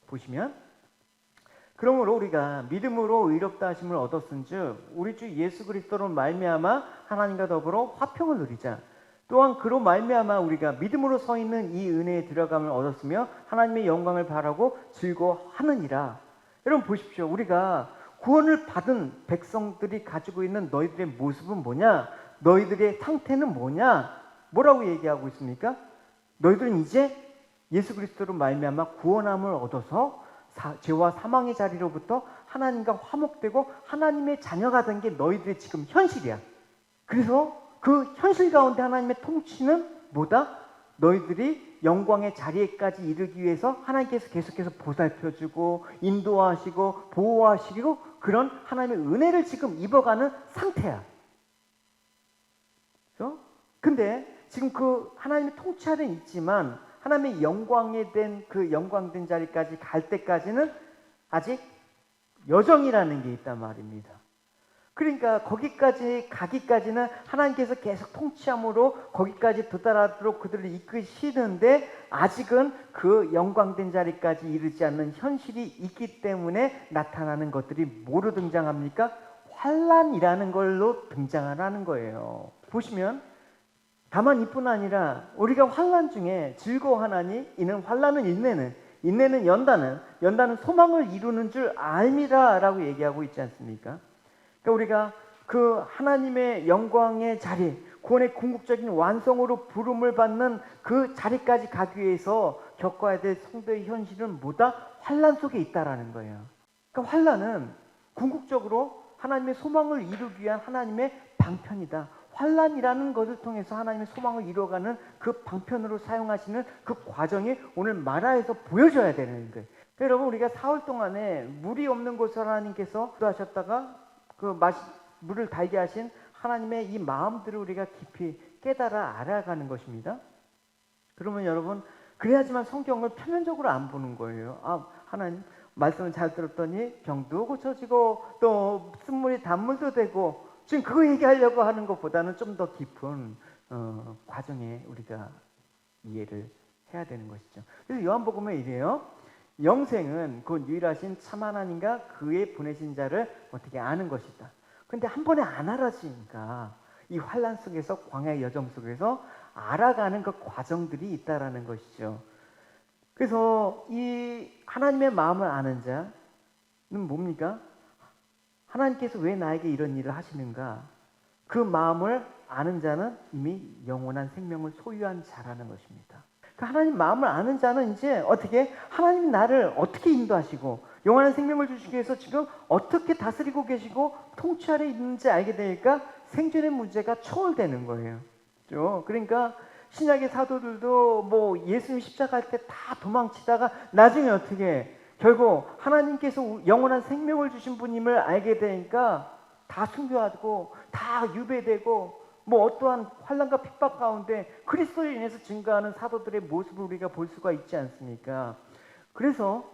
보시면 그러므로 우리가 믿음으로 의롭다 하심을 얻었은즉 우리 주 예수 그리스도로 말미암아 하나님과 더불어 화평을 누리자. 또한 그로 말미암아 우리가 믿음으로 서 있는 이 은혜에 들어감을 얻었으며 하나님의 영광을 바라고 즐거워하느니라. 여러분 보십시오. 우리가 구원을 받은 백성들이 가지고 있는 너희들의 모습은 뭐냐? 너희들의 상태는 뭐냐? 뭐라고 얘기하고 있습니까? 너희들은 이제 예수 그리스도로 말미암아 구원함을 얻어서 죄와 사망의 자리로부터 하나님과 화목되고 하나님의 자녀가 된 게 너희들의 지금 현실이야. 그래서 그 현실 가운데 하나님의 통치는 뭐다? 너희들이 영광의 자리에까지 이르기 위해서 하나님께서 계속해서 보살펴주고 인도하시고 보호하시고 그런 하나님의 은혜를 지금 입어가는 상태야. 그렇죠? 근데 지금 그 하나님의 통치 아래 있지만 하나님의 영광에 된 그 영광된 자리까지 갈 때까지는 아직 여정이라는 게 있단 말입니다. 그러니까 거기까지 가기까지는 하나님께서 계속 통치함으로 거기까지 도달하도록 그들을 이끄시는데 아직은 그 영광된 자리까지 이르지 않는 현실이 있기 때문에 나타나는 것들이 뭐로 등장합니까? 환난이라는 걸로 등장하는 거예요. 보시면 다만 이뿐 아니라 우리가 환난 중에 즐거워하나니 이는 환난은 인내는 연단은 소망을 이루는 줄 알미라 라고 얘기하고 있지 않습니까? 그러니까 우리가 그 하나님의 영광의 자리, 구원의 궁극적인 완성으로 부름을 받는 그 자리까지 가기 위해서 겪어야 될 성도의 현실은 뭐다? 환난 속에 있다라는 거예요. 그러니까 환난은 궁극적으로 하나님의 소망을 이루기 위한 하나님의 방편이다. 환난이라는 것을 통해서 하나님의 소망을 이루어가는 그 방편으로 사용하시는 그 과정이 오늘 마라에서 보여줘야 되는 거예요. 그러니까 여러분 우리가 사흘 동안에 물이 없는 곳을 하나님께서 하셨다가 그 물을 달게 하신 하나님의 이 마음들을 우리가 깊이 깨달아 알아가는 것입니다. 그러면 여러분, 그래야지만 성경을 표면적으로 안 보는 거예요. 아, 하나님 말씀을 잘 들었더니 병도 고쳐지고 또 쓴물이 단물도 되고, 지금 그거 얘기하려고 하는 것보다는 좀 더 깊은 과정에 우리가 이해를 해야 되는 것이죠. 그래서 요한복음에 이래요. 영생은 곧 유일하신 참 하나님과 그의 보내신 자를 어떻게 아는 것이다. 근데 한 번에 안 알아지니까 이 환란 속에서, 광야의 여정 속에서 알아가는 그 과정들이 있다라는 것이죠. 그래서 이 하나님의 마음을 아는 자는 뭡니까? 하나님께서 왜 나에게 이런 일을 하시는가? 그 마음을 아는 자는 이미 영원한 생명을 소유한 자라는 것입니다. 그 하나님 마음을 아는 자는 이제 어떻게, 하나님 나를 어떻게 인도하시고 영원한 생명을 주시기 위해서 지금 어떻게 다스리고 계시고 통치 아래 있는지 알게 되니까 생존의 문제가 초월되는 거예요. 그렇죠? 그러니까 신약의 사도들도 뭐 예수님 십자가 할 때 다 도망치다가 나중에 어떻게 결국 하나님께서 영원한 생명을 주신 분임을 알게 되니까 다 순교하고 다 유배되고, 뭐 어떠한 환난과 핍박 가운데 그리스도로 인해서 증거하는 사도들의 모습을 우리가 볼 수가 있지 않습니까? 그래서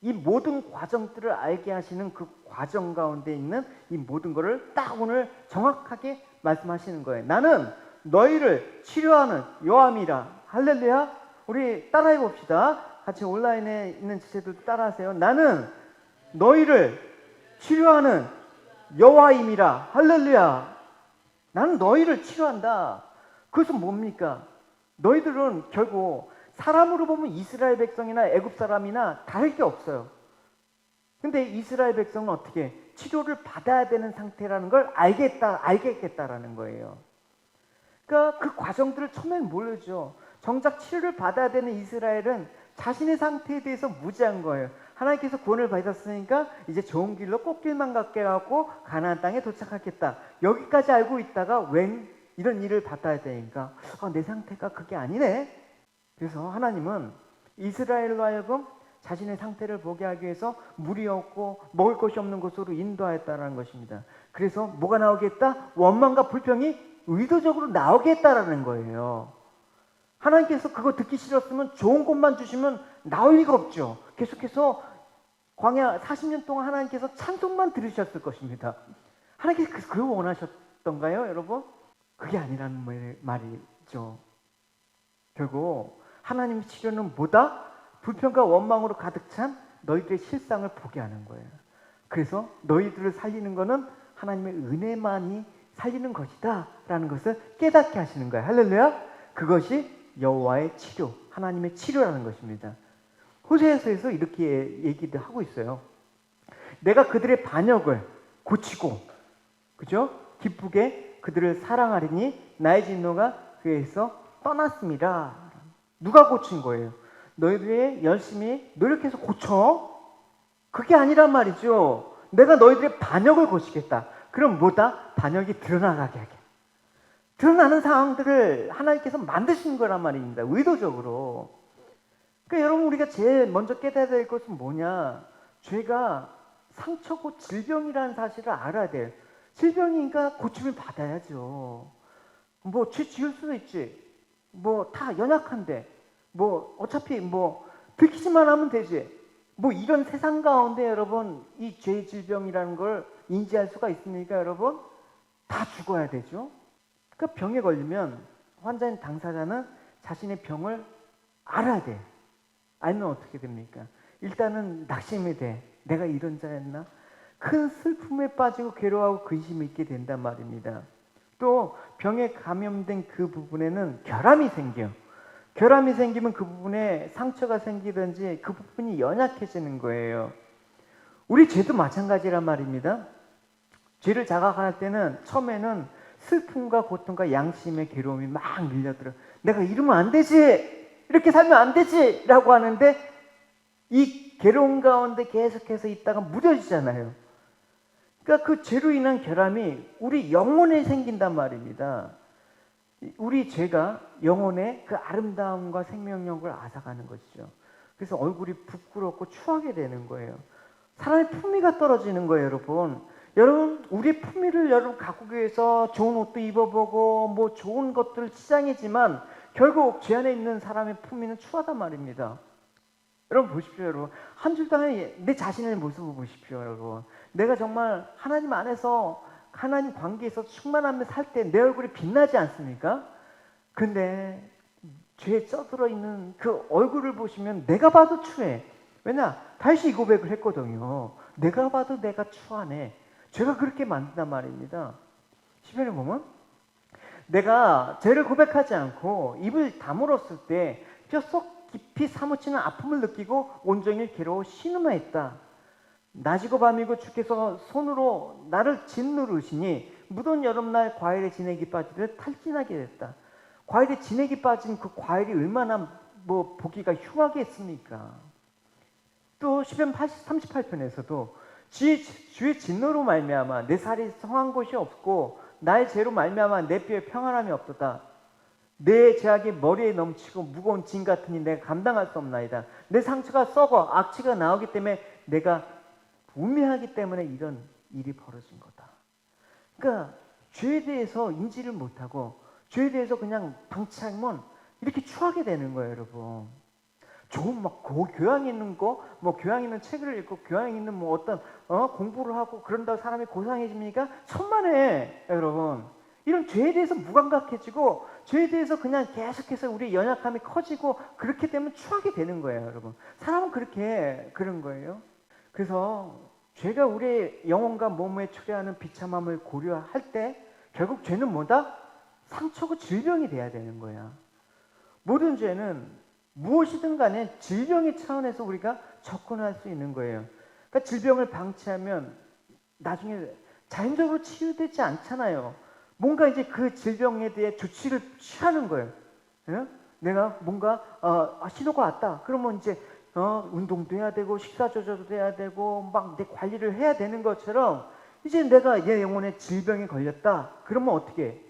이 모든 과정들을 알게 하시는 그 과정 가운데 있는 이 모든 것을 딱 오늘 정확하게 말씀하시는 거예요. 나는 너희를 치료하는 여호와이라. 할렐루야. 우리 따라해 봅시다. 같이 온라인에 있는 지체들도 따라하세요. 나는 너희를 치료하는 여호와임이라. 할렐루야. 나는 너희를 치료한다. 그것은 뭡니까? 너희들은 결국 사람으로 보면 이스라엘 백성이나 애굽 사람이나 다를 게 없어요. 근데 이스라엘 백성은 어떻게 치료를 받아야 되는 상태라는 걸 알겠다라는 거예요. 그러니까 그 과정들을 처음엔 모르죠. 정작 치료를 받아야 되는 이스라엘은 자신의 상태에 대해서 무지한 거예요. 하나님께서 구원을 받았으니까 이제 좋은 길로 꽃길만 걷게 하고 가나안 땅에 도착하겠다. 여기까지 알고 있다가 웬 이런 일을 받아야 되니까 내 상태가 그게 아니네. 그래서 하나님은 이스라엘로 하여금 자신의 상태를 보게 하기 위해서 물이 없고 먹을 것이 없는 곳으로 인도하였다는 것입니다. 그래서 뭐가 나오겠다? 원망과 불평이 의도적으로 나오겠다라는 거예요. 하나님께서 그거 듣기 싫었으면 좋은 것만 주시면 나올 리가 없죠. 계속해서 광야 40년 동안 하나님께서 찬송만 들으셨을 것입니다. 하나님께서 그걸 원하셨던가요, 여러분? 그게 아니라는 말이죠. 결국 하나님의 치료는 뭐다? 불평과 원망으로 가득 찬 너희들의 실상을 보게 하는 거예요. 그래서 너희들을 살리는 것은 하나님의 은혜만이 살리는 것이다 라는 것을 깨닫게 하시는 거예요. 할렐루야. 그것이 여호와의 치료, 하나님의 치료라는 것입니다. 호세아서에서 이렇게 얘기도 하고 있어요. 내가 그들의 반역을 고치고, 그죠? 기쁘게 그들을 사랑하리니 나의 진노가 그에서 떠났습니다. 누가 고친 거예요? 너희들이 열심히 노력해서 고쳐? 그게 아니란 말이죠. 내가 너희들의 반역을 고치겠다. 그럼 뭐다? 반역이 드러나게 하게. 드러나는 상황들을 하나님께서 만드신 거란 말입니다. 의도적으로. 그러니까 여러분, 우리가 제일 먼저 깨달아야 될 것은 뭐냐? 죄가 상처고 질병이라는 사실을 알아야 돼요. 질병이니까 고침을 받아야죠. 뭐 죄 지을 수도 있지. 뭐 다 연약한데 뭐 어차피 뭐 들키지만 하면 되지. 뭐 이런 세상 가운데 여러분, 이 죄의 질병이라는 걸 인지할 수가 있습니까, 여러분? 다 죽어야 되죠. 그 병에 걸리면 환자인 당사자는 자신의 병을 알아야 돼. 알면 어떻게 됩니까? 일단은 낙심이 돼. 내가 이런 자였나? 큰 슬픔에 빠지고 괴로워하고 근심이 있게 된단 말입니다. 또 병에 감염된 그 부분에는 결함이 생겨. 결함이 생기면 그 부분에 상처가 생기든지 그 부분이 연약해지는 거예요. 우리 죄도 마찬가지란 말입니다. 죄를 자각할 때는 처음에는 슬픔과 고통과 양심의 괴로움이 막 밀려들어. 내가 이러면 안 되지, 이렇게 살면 안 되지 라고 하는데 이 괴로움 가운데 계속해서 있다가 무뎌지잖아요. 그러니까 그 죄로 인한 결함이 우리 영혼에 생긴단 말입니다. 우리 죄가 영혼의 그 아름다움과 생명력을 앗아가는 것이죠. 그래서 얼굴이 부끄럽고 추하게 되는 거예요. 사람의 품위가 떨어지는 거예요, 여러분. 여러분, 우리 품위를 여러분 가꾸기 위해서 좋은 옷도 입어보고 뭐 좋은 것들을 치장이지만 결국 죄 안에 있는 사람의 품위는 추하단 말입니다. 여러분 보십시오. 여러분, 한 주 동안에 내 자신의 모습을 보십시오. 여러분, 내가 정말 하나님 안에서 하나님 관계에서 충만함을 살 때 내 얼굴이 빛나지 않습니까? 근데 죄에 쪄들어 있는 그 얼굴을 보시면 내가 봐도 추해. 왜냐? 다시 이 고백을 했거든요. 내가 봐도 내가 추하네. 죄가 그렇게 만든단 말입니다. 시편에 보면 내가 죄를 고백하지 않고 입을 다물었을 때 뼛속 깊이 사무치는 아픔을 느끼고 온종일 괴로워 신음하였다. 낮이고 밤이고 주께서 손으로 나를 짓누르시니 무더운 여름날 과일에 진액이 빠지듯 탈진하게 됐다. 과일에 진액이 빠진 그 과일이 얼마나 뭐 보기가 흉하겠습니까? 또 시편 38편에서도 주의 진노로 말미암아 내 살이 성한 곳이 없고 나의 죄로 말미암아 내 뼈에 평안함이 없도다. 내 죄악이 머리에 넘치고 무거운 짐 같으니 내가 감당할 수 없나이다. 내 상처가 썩어 악취가 나오기 때문에 내가 우매하기 때문에 이런 일이 벌어진 거다. 그러니까 죄에 대해서 인지를 못하고 죄에 대해서 그냥 방치하면 이렇게 추하게 되는 거예요, 여러분. 좋은 막 교양 있는 거, 뭐 교양 있는 책을 읽고 교양 있는 뭐 어떤 공부를 하고 그런다고 사람이 고상해집니까? 천만에, 여러분. 이런 죄에 대해서 무감각해지고 죄에 대해서 그냥 계속해서 우리의 연약함이 커지고 그렇게 되면 추하게 되는 거예요, 여러분. 사람은 그런 거예요. 그래서 죄가 우리의 영혼과 몸에 초래하는 비참함을 고려할 때 결국 죄는 뭐다? 상처고 질병이 돼야 되는 거야. 모든 죄는 무엇이든 간에 질병의 차원에서 우리가 접근할 수 있는 거예요. 그러니까 질병을 방치하면 나중에 자연적으로 치유되지 않잖아요. 뭔가 이제 그 질병에 대해 조치를 취하는 거예요. 예? 내가 뭔가 신호가 왔다. 그러면 이제 운동도 해야 되고 식사 조절도 해야 되고 막 내 관리를 해야 되는 것처럼 이제 내가 내 영혼에 질병에 걸렸다. 그러면 어떻게 해?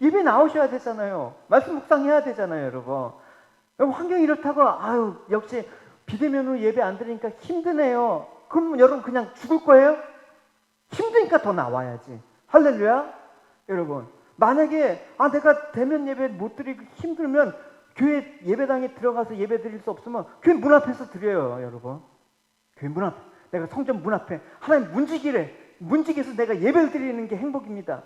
예배 나오셔야 되잖아요. 말씀 묵상해야 되잖아요, 여러분. 환경이 이렇다고 역시 비대면으로 예배 안 드리니까 힘드네요. 그럼 여러분 그냥 죽을 거예요? 힘드니까 더 나와야지. 할렐루야. 여러분, 만약에 내가 대면 예배 못 드리고 힘들면 교회 예배당에 들어가서 예배 드릴 수 없으면 교회 문 앞에서 드려요, 여러분. 교회 문 앞, 내가 성전 문 앞에 하나님 문지기에서 내가 예배를 드리는 게 행복입니다.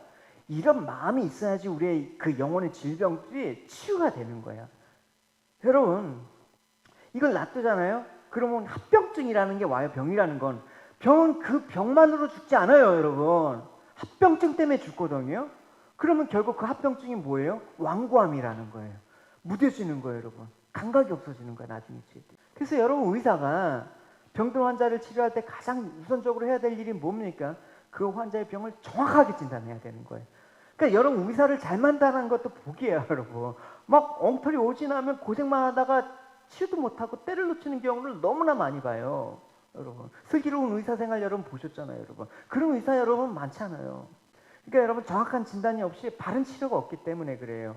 이런 마음이 있어야지 우리의 그 영혼의 질병들이 치유가 되는 거야. 여러분, 이걸 놔두잖아요? 그러면 합병증이라는 게 와요. 병이라는 건. 병은 그 병만으로 죽지 않아요, 여러분. 합병증 때문에 죽거든요. 그러면 결국 그 합병증이 뭐예요? 완고함이라는 거예요. 무뎌지는 거예요, 여러분. 감각이 없어지는 거예요, 나중에. 그래서 여러분, 의사가 병든 환자를 치료할 때 가장 우선적으로 해야 될 일이 뭡니까? 그 환자의 병을 정확하게 진단해야 되는 거예요. 그러니까 여러분, 의사를 잘 만나는 것도 복이에요, 여러분. 막 엉터리 오진하면 고생만 하다가 치유도 못하고 때를 놓치는 경우를 너무나 많이 봐요, 여러분. 슬기로운 의사 생활 여러분 보셨잖아요, 여러분. 그런 의사 여러분 많잖아요. 그러니까 여러분, 정확한 진단이 없이 바른 치료가 없기 때문에 그래요.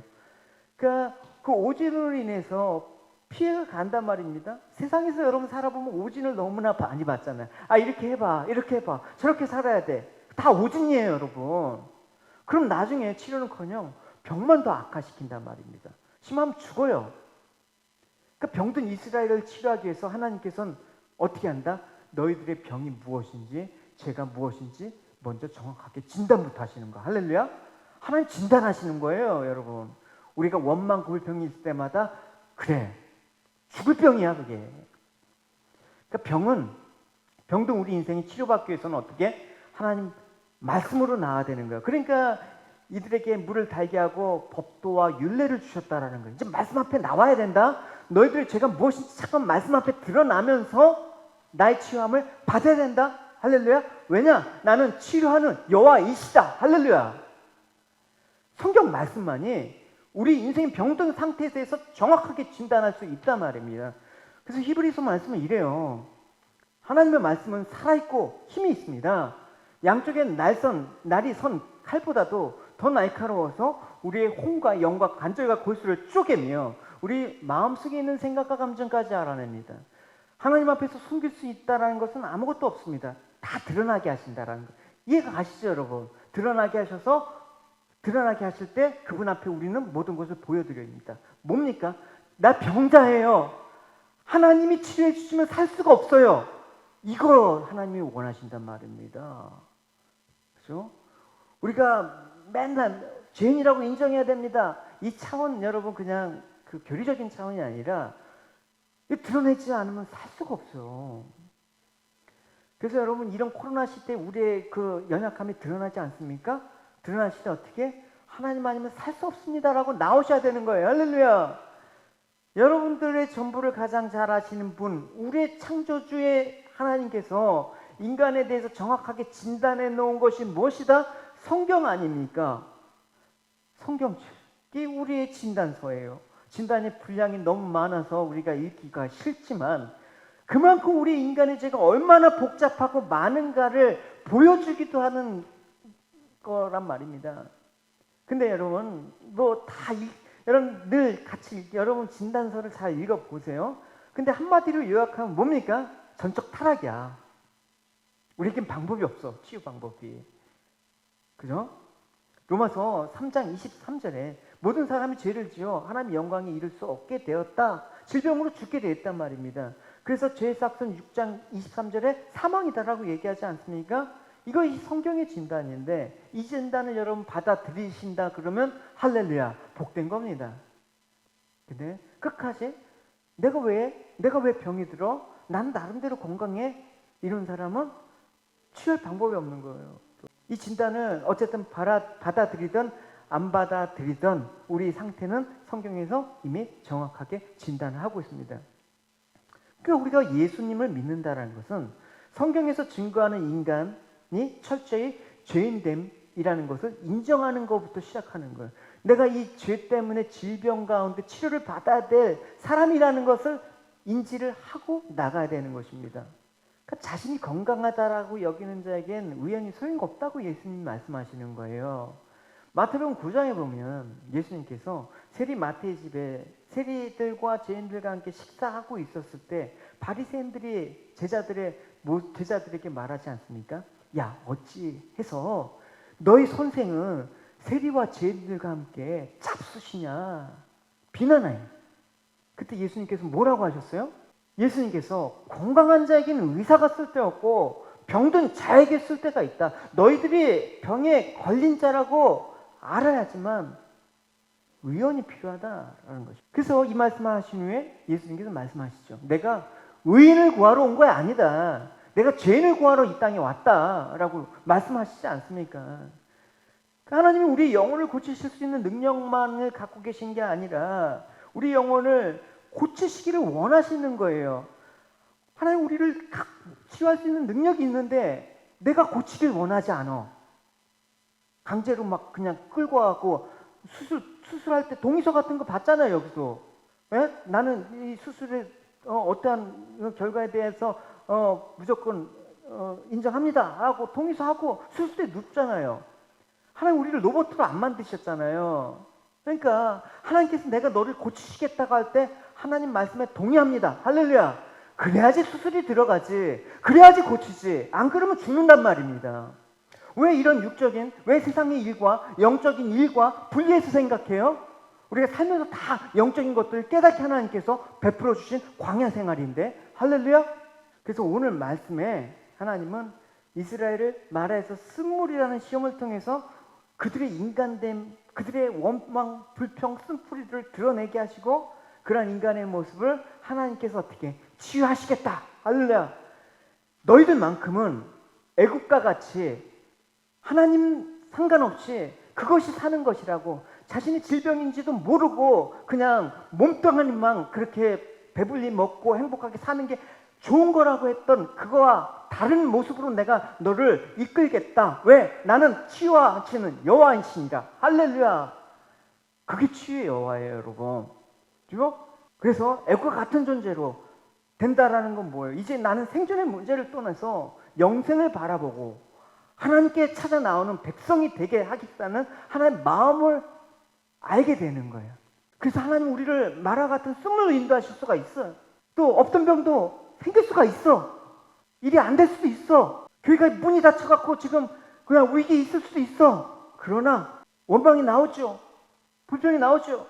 그러니까 그 오진으로 인해서 피해가 간단 말입니다. 세상에서 여러분 살아보면 오진을 너무나 많이 봤잖아요. 이렇게 해봐, 이렇게 해봐, 저렇게 살아야 돼. 다 오진이에요, 여러분. 그럼 나중에 치료는커녕 병만 더 악화시킨단 말입니다. 심하면 죽어요. 그러니까 병든 이스라엘을 치료하기 위해서 하나님께서는 어떻게 한다? 너희들의 병이 무엇인지, 죄가 무엇인지 먼저 정확하게 진단부터 하시는 거야. 할렐루야. 하나님 진단하시는 거예요, 여러분. 우리가 원망 골병이 있을 때마다 그래, 죽을 병이야, 그게. 그러니까 병든 우리 인생이 치료받기 위해서는 어떻게? 하나님 말씀으로 나와야 되는 거예요. 그러니까 이들에게 물을 달게 하고 법도와 율례를 주셨다라는 거예요. 이제 말씀 앞에 나와야 된다. 너희들의 죄가 무엇인지 잠깐 말씀 앞에 드러나면서 나의 치유함을 받아야 된다. 할렐루야. 왜냐? 나는 치료하는 여호와이시다. 할렐루야. 성경 말씀만이 우리 인생 병든 상태에 대해서 정확하게 진단할 수 있단 말입니다. 그래서 히브리서 말씀은 이래요. 하나님의 말씀은 살아있고 힘이 있습니다. 양쪽에 날이 선 칼보다도 더 날카로워서 우리의 혼과 영과 관절과 골수를 쪼개며 우리 마음속에 있는 생각과 감정까지 알아냅니다. 하나님 앞에서 숨길 수 있다는 것은 아무것도 없습니다. 다 드러나게 하신다라는 것. 이해가 가시죠, 여러분? 드러나게 하셔서 드러나게 하실 때 그분 앞에 우리는 모든 것을 보여드립니다. 뭡니까? 나 병자예요. 하나님이 치료해 주시면 살 수가 없어요. 이거 하나님이 원하신단 말입니다. 그렇죠? 우리가 맨날 죄인이라고 인정해야 됩니다. 이 차원 여러분 그냥 그 교리적인 차원이 아니라 드러내지 않으면 살 수가 없어요. 그래서 여러분 이런 코로나 시대 우리의 그 연약함이 드러나지 않습니까? 드러나실 때 어떻게? 하나님 아니면 살 수 없습니다라고 나오셔야 되는 거예요. 할렐루야. 여러분들의 전부를 가장 잘 아시는 분, 우리의 창조주의 하나님께서 인간에 대해서 정확하게 진단해 놓은 것이 무엇이다? 성경 아닙니까? 성경이 우리의 진단서예요. 진단의 분량이 너무 많아서 우리가 읽기가 싫지만 그만큼 우리 인간의 죄가 얼마나 복잡하고 많은가를 보여주기도 하는 거란 말입니다. 근데 여러분 여러분 늘 같이 여러분 진단서를 잘 읽어보세요. 근데 한마디로 요약하면 뭡니까? 전적 타락이야. 우리에겐 방법이 없어. 치유 방법이. 그죠? 로마서 3장 23절에 모든 사람이 죄를 지어 하나님의 영광에 이를 수 없게 되었다. 질병으로 죽게 되었단 말입니다. 그래서 죄의 삭은 6장 23절에 사망이다라고 얘기하지 않습니까? 이것이 성경의 진단인데 이 진단을 여러분 받아들이신다 그러면 할렐루야 복된 겁니다. 근데 끝까지 내가 왜 병이 들어? 난 나름대로 건강해? 이런 사람은 취할 방법이 없는 거예요. 이 진단을 어쨌든 받아들이든 안 받아들이든 우리 상태는 성경에서 이미 정확하게 진단을 하고 있습니다. 그러니까 우리가 예수님을 믿는다는 것은 성경에서 증거하는 인간이 철저히 죄인됨이라는 것을 인정하는 것부터 시작하는 거예요. 내가 이 죄 때문에 질병 가운데 치료를 받아야 될 사람이라는 것을 인지를 하고 나가야 되는 것입니다. 그러니까 자신이 건강하다라고 여기는 자에겐 의연히 소용가 없다고 예수님이 말씀하시는 거예요. 마태복음 9장에 보면 예수님께서 세리 마태의 집에 세리들과 죄인들과 함께 식사하고 있었을 때 바리새인들이 제자들에게 말하지 않습니까? 야, 어찌해서 너희 선생은 세리와 죄인들과 함께 짭수시냐 비난하니. 그때 예수님께서 뭐라고 하셨어요? 예수님께서 건강한 자에게는 의사가 쓸데없고 병든 자에게 쓸데가 있다. 너희들이 병에 걸린 자라고 알아야지만 의원이 필요하다라는 거죠. 그래서 이 말씀을 하신 후에 예수님께서 말씀하시죠. 내가 의인을 구하러 온 거야 아니다. 내가 죄인을 구하러 이 땅에 왔다라고 말씀하시지 않습니까? 하나님이 우리 영혼을 고치실 수 있는 능력만을 갖고 계신 게 아니라 우리 영혼을 고치시기를 원하시는 거예요. 하나님 우리를 치유할 수 있는 능력이 있는데 내가 고치길 원하지 않아. 강제로 막 그냥 끌고 와갖고 수술할 때 동의서 같은 거 받잖아요, 여기서. 예? 나는 이 수술의 어떠한 결과에 대해서 무조건 인정합니다 하고 동의서하고 수술대 눕잖아요. 하나님 우리를 로봇으로 안 만드셨잖아요. 그러니까 하나님께서 내가 너를 고치시겠다고 할 때 하나님 말씀에 동의합니다. 할렐루야. 그래야지 수술이 들어가지. 그래야지 고치지. 안 그러면 죽는단 말입니다. 왜 이런 왜 세상의 일과 영적인 일과 분리해서 생각해요? 우리가 살면서 다 영적인 것들을 깨닫게 하나님께서 베풀어 주신 광야 생활인데. 할렐루야. 그래서 오늘 말씀에 하나님은 이스라엘을 마라에서 쓴물이라는 시험을 통해서 그들의 인간됨, 그들의 원망, 불평, 쓴뿌리를 드러내게 하시고 그러한 인간의 모습을 하나님께서 어떻게 치유하시겠다. 할렐루야. 너희들만큼은 애국과 같이 하나님 상관없이 그것이 사는 것이라고 자신이 질병인지도 모르고 그냥 몸뚱아리만 그렇게 배불리 먹고 행복하게 사는 게 좋은 거라고 했던 그거와 다른 모습으로 내가 너를 이끌겠다. 왜? 나는 치유하시는 여호와이시니라. 할렐루야. 그게 치유의 여호와예요, 여러분. 그죠? 그래서 애국과 같은 존재로 된다라는 건 뭐예요? 이제 나는 생존의 문제를 떠나서 영생을 바라보고 하나님께 찾아 나오는 백성이 되게 하겠다는 하나님의 마음을 알게 되는 거예요. 그래서 하나님 우리를 마라 같은 씀으로 인도하실 수가 있어요. 또 없던 병도 생길 수가 있어. 일이 안 될 수도 있어. 교회가 문이 닫혀갖고 지금 그냥 위기 있을 수도 있어. 그러나 원망이 나오죠. 불평이 나오죠.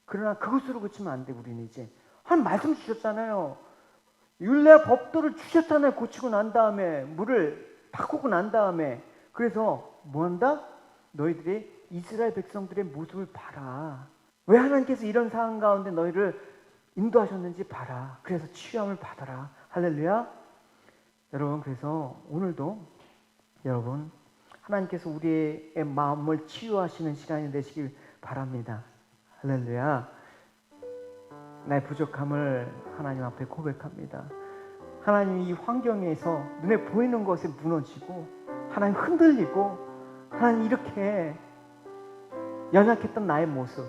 그러나 그것으로 그치면 안 돼. 우리는 이제 한 말씀 주셨잖아요. 율례와 법도를 주셨잖아요. 고치고 난 다음에, 물을 바꾸고 난 다음에. 그래서 뭐 한다? 너희들이 이스라엘 백성들의 모습을 봐라. 왜 하나님께서 이런 상황 가운데 너희를 인도하셨는지 봐라. 그래서 치유함을 받아라. 할렐루야. 여러분, 그래서 오늘도 여러분, 하나님께서 우리의 마음을 치유하시는 시간이 되시길 바랍니다. 할렐루야. 나의 부족함을 하나님 앞에 고백합니다. 하나님, 이 환경에서 눈에 보이는 것에 무너지고 하나님 흔들리고 하나님 이렇게 연약했던 나의 모습,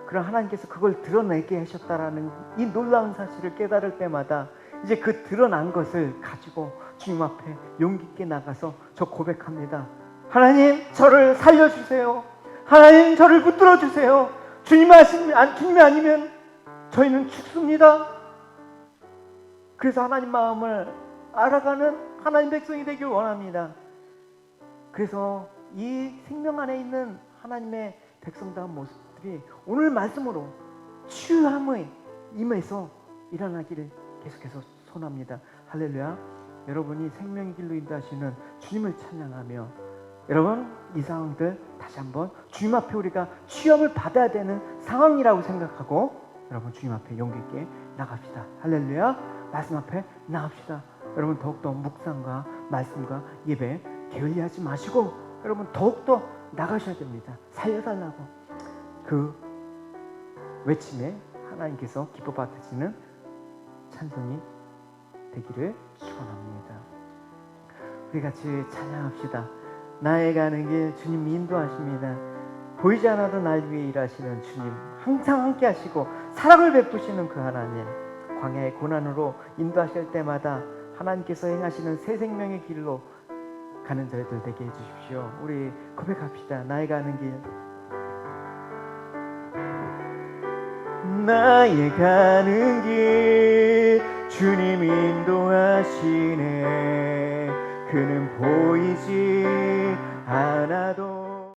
그럼 하나님께서 그걸 드러내게 하셨다라는 이 놀라운 사실을 깨달을 때마다 이제 그 드러난 것을 가지고 주님 앞에 용기 있게 나가서 저 고백합니다. 하나님, 저를 살려주세요. 하나님, 저를 붙들어 주세요. 주님이 아니면 저희는 죽습니다. 그래서 하나님 마음을 알아가는 하나님 백성이 되길 원합니다. 그래서 이 생명 안에 있는 하나님의 백성다운 모습들이 오늘 말씀으로 치유함의 임에서 일어나기를 계속해서 소원합니다. 할렐루야. 여러분이 생명의 길로 인도하시는 주님을 찬양하며, 여러분, 이 상황들 다시 한번 주님 앞에 우리가 치유함을 받아야 되는 상황이라고 생각하고 여러분 주님 앞에 용기 있게 나갑시다. 할렐루야. 말씀 앞에 나갑시다. 여러분, 더욱더 묵상과 말씀과 예배 게을리하지 마시고 여러분 더욱더 나가셔야 됩니다. 살려달라고 그 외침에 하나님께서 기뻐 받으시는 찬송이 되기를 축원합니다. 우리 같이 찬양합시다. 나의 가는 길 주님 인도하십니다. 보이지 않아도 날 위해 일하시는 주님, 항상 함께 하시고 사랑을 베푸시는 그 하나님, 광야의 고난으로 인도하실 때마다 하나님께서 행하시는 새 생명의 길로 가는 저희들 되게 해주십시오. 우리 고백합시다. 나의 가는 길, 나의 가는 길 주님 인도하시네. 그는 보이지 않아도